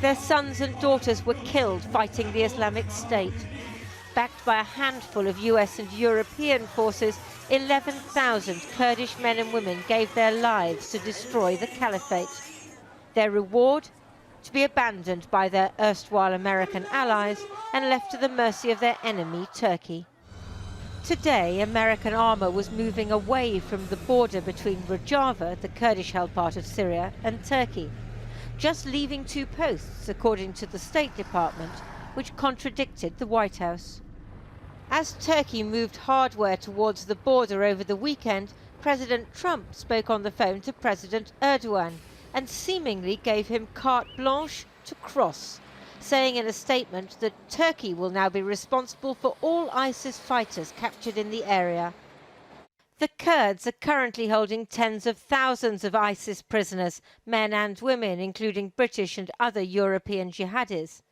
Their sons and daughters were killed fighting the Islamic State. Backed by a handful of US and European forces, 11,000 Kurdish men and women gave their lives to destroy the caliphate. Their reward? To be abandoned by their erstwhile American allies and left to the mercy of their enemy, Turkey. Today, American armour was moving away from the border between Rojava, the Kurdish-held part of Syria, and Turkey, just leaving 2 posts, according to the State Department, which contradicted the White House. As Turkey moved hardware towards the border over the weekend, President Trump spoke on the phone to President Erdogan and seemingly gave him carte blanche to cross, saying in a statement that Turkey will now be responsible for all ISIS fighters captured in the area. The Kurds are currently holding tens of thousands of ISIS prisoners, men and women, including British and other European jihadis.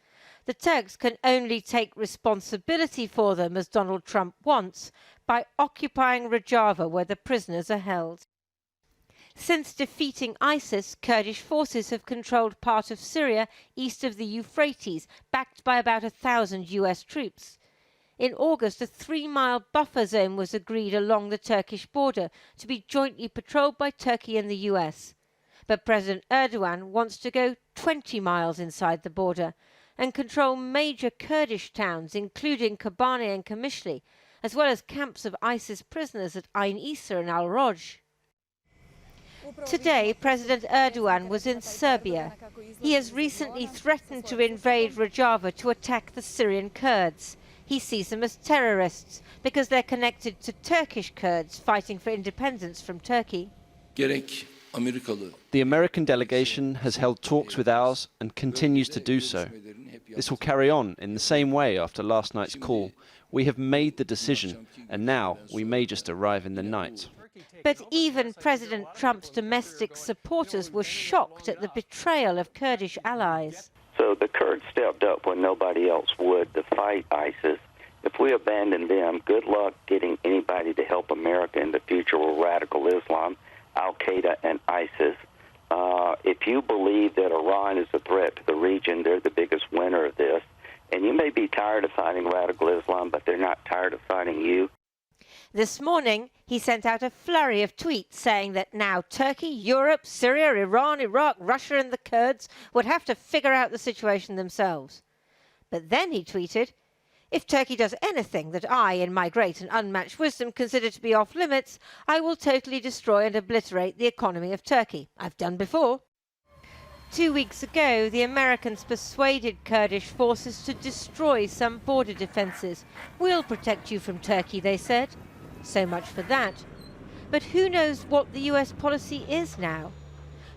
The Turks can only take responsibility for them, as Donald Trump wants, by occupying Rojava, where the prisoners are held. Since defeating ISIS, Kurdish forces have controlled part of Syria east of the Euphrates, backed by about 1,000 US troops. In August, a 3-mile buffer zone was agreed along the Turkish border to be jointly patrolled by Turkey and the US. But President Erdogan wants to go 20 miles inside the border and control major Kurdish towns, including Kobane and Kamishli, as well as camps of ISIS prisoners at Ain Issa and Al-Roj. Today, President Erdogan was in Serbia. He has recently threatened to invade Rojava to attack the Syrian Kurds. He sees them as terrorists because they're connected to Turkish Kurds fighting for independence from Turkey. The American delegation has held talks with ours and continues to do so. This will carry on in the same way after last night's call. We have made the decision, and now we may just arrive in the night. But even President Trump's domestic supporters were shocked at the betrayal of Kurdish allies. So the Kurds stepped up when nobody else would to fight ISIS. If we abandon them, good luck getting anybody to help America in the future with radical Islam, Al-Qaeda, and ISIS. If you believe that Iran is a threat to the region, they're the biggest winner of this. And you may be tired of fighting radical Islam, but they're not tired of fighting you. This morning, he sent out a flurry of tweets saying that now Turkey, Europe, Syria, Iran, Iraq, Russia and the Kurds would have to figure out the situation themselves. But then he tweeted, "If Turkey does anything that I, in my great and unmatched wisdom, consider to be off limits, I will totally destroy and obliterate the economy of Turkey. I've done before." 2 weeks ago, the Americans persuaded Kurdish forces to destroy some border defences. "We'll protect you from Turkey," they said. So much for that. But who knows what the US policy is now?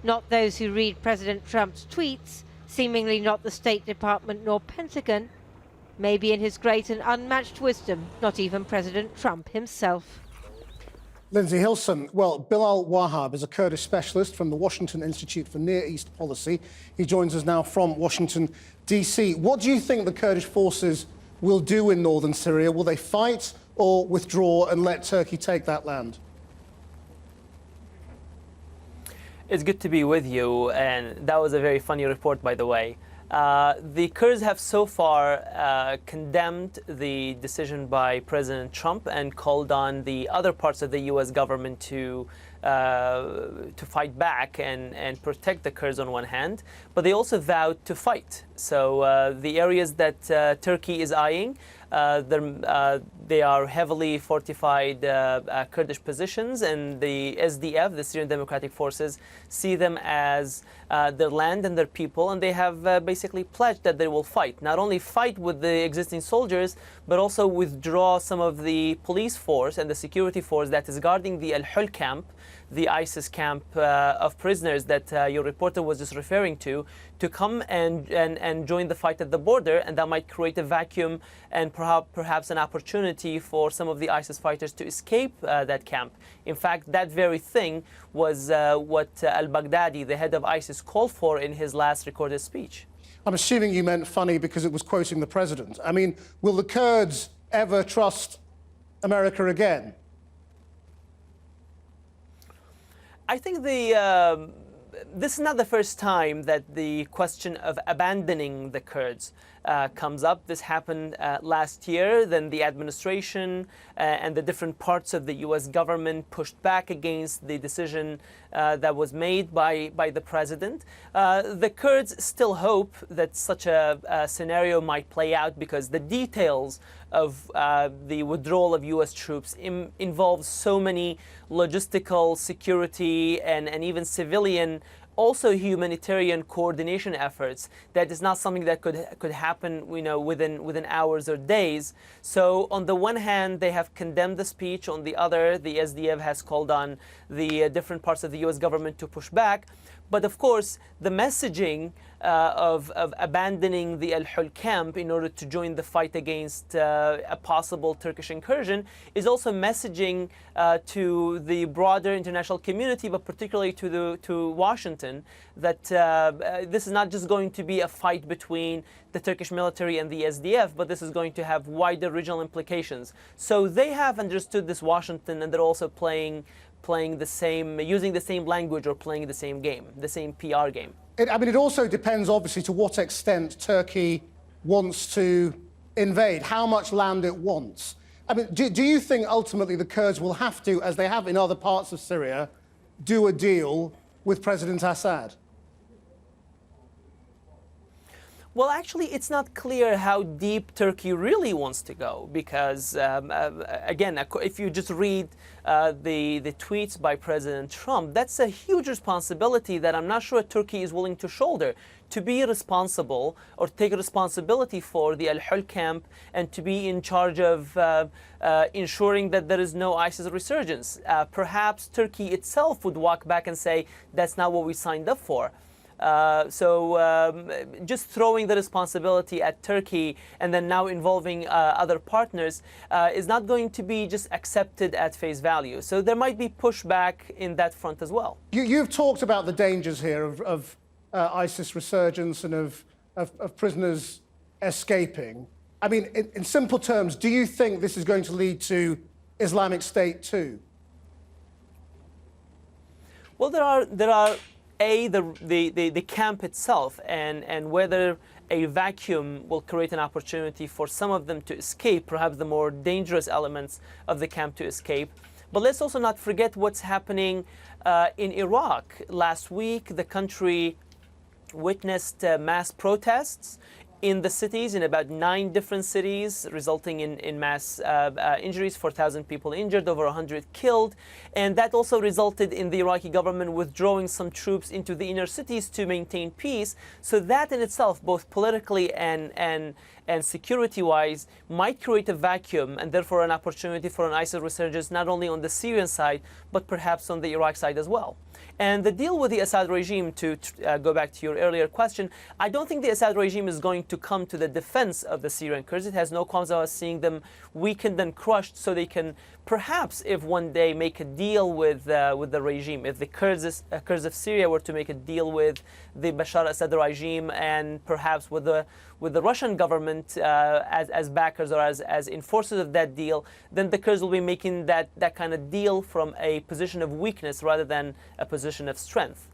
Not those who read President Trump's tweets, seemingly not the State Department nor Pentagon. Maybe in his great and unmatched wisdom, not even President Trump himself. Lindsay Hilson, well, Bilal Wahab is a Kurdish specialist from the Washington Institute for Near East Policy. He joins us now from Washington, D.C. What do you think the Kurdish forces will do in northern Syria? Will they fight or withdraw and let Turkey take that land? It's good to be with you, and that was a very funny report, by the way. The Kurds have so far condemned the decision by President Trump and called on the other parts of the U.S. government to fight back and protect the Kurds on one hand, but they also vowed to fight. So the areas that Turkey is eyeing, they are heavily fortified Kurdish positions, and the SDF, the Syrian Democratic Forces, see them as their land and their people, and they have basically pledged that they will fight. Not only fight with the existing soldiers, but also withdraw some of the police force and the security force that is guarding the Al-Hul camp, the ISIS camp of prisoners that your reporter was just referring to come and join the fight at the border, and that might create a vacuum and perhaps an opportunity for some of the ISIS fighters to escape that camp. In fact, that very thing was what al-Baghdadi, the head of ISIS, called for in his last recorded speech. I'm assuming you meant funny because it was quoting the president. I mean, will the Kurds ever trust America again? I think the this is not the first time that the question of abandoning the Kurds comes up. This happened last year. Then the administration and the different parts of the U.S. government pushed back against the decision that was made by the president. The Kurds still hope that such a scenario might play out because the details of the withdrawal of U.S. troops involves so many logistical, security, and even civilian, also humanitarian coordination efforts, that is not something that could happen, within hours or days. So on the one hand, they have condemned the speech. On the other, the SDF has called on the different parts of the U.S. government to push back. But of course, the messaging of abandoning the Al-Hul camp in order to join the fight against a possible Turkish incursion is also messaging to the broader international community, but particularly to Washington, that this is not just going to be a fight between the Turkish military and the SDF, but this is going to have wider regional implications. So they have understood this, Washington, and they're also playing the same, using the same language or playing the same game, the same PR game. It also depends, obviously, to what extent Turkey wants to invade, how much land it wants. Do you think ultimately the Kurds will have to, as they have in other parts of Syria, do a deal with President Assad? Well, actually, it's not clear how deep Turkey really wants to go because, again, if you just read the tweets by President Trump, that's a huge responsibility that I'm not sure Turkey is willing to shoulder, to be responsible or take responsibility for the Al-Hul camp and to be in charge of ensuring that there is no ISIS resurgence. Perhaps Turkey itself would walk back and say, that's not what we signed up for. So just throwing the responsibility at Turkey and then now involving other partners is not going to be just accepted at face value. So there might be pushback in that front as well. You've talked about the dangers here of ISIS resurgence and of prisoners escaping. In simple terms, do you think this is going to lead to Islamic State too? Well, there are the camp itself and whether a vacuum will create an opportunity for some of them to escape, perhaps the more dangerous elements of the camp to escape. But let's also not forget what's happening in Iraq. Last week, the country witnessed mass protests in the cities, in about 9 different cities, resulting in mass injuries, 4,000 people injured, over 100 killed. And that also resulted in the Iraqi government withdrawing some troops into the inner cities to maintain peace. So that in itself, both politically and security-wise, might create a vacuum and therefore an opportunity for an ISIS resurgence not only on the Syrian side, but perhaps on the Iraq side as well. And the deal with the Assad regime, to go back to your earlier question, I don't think the Assad regime is going to come to the defense of the Syrian Kurds. It has no qualms about seeing them weakened and crushed so they can perhaps, if one day, make a deal with the regime. If the Kurds of Syria were to make a deal with the Bashar Assad regime and perhaps with the Russian government as backers or as enforcers of that deal, then the Kurds will be making that kind of deal from a position of weakness rather than a position of strength.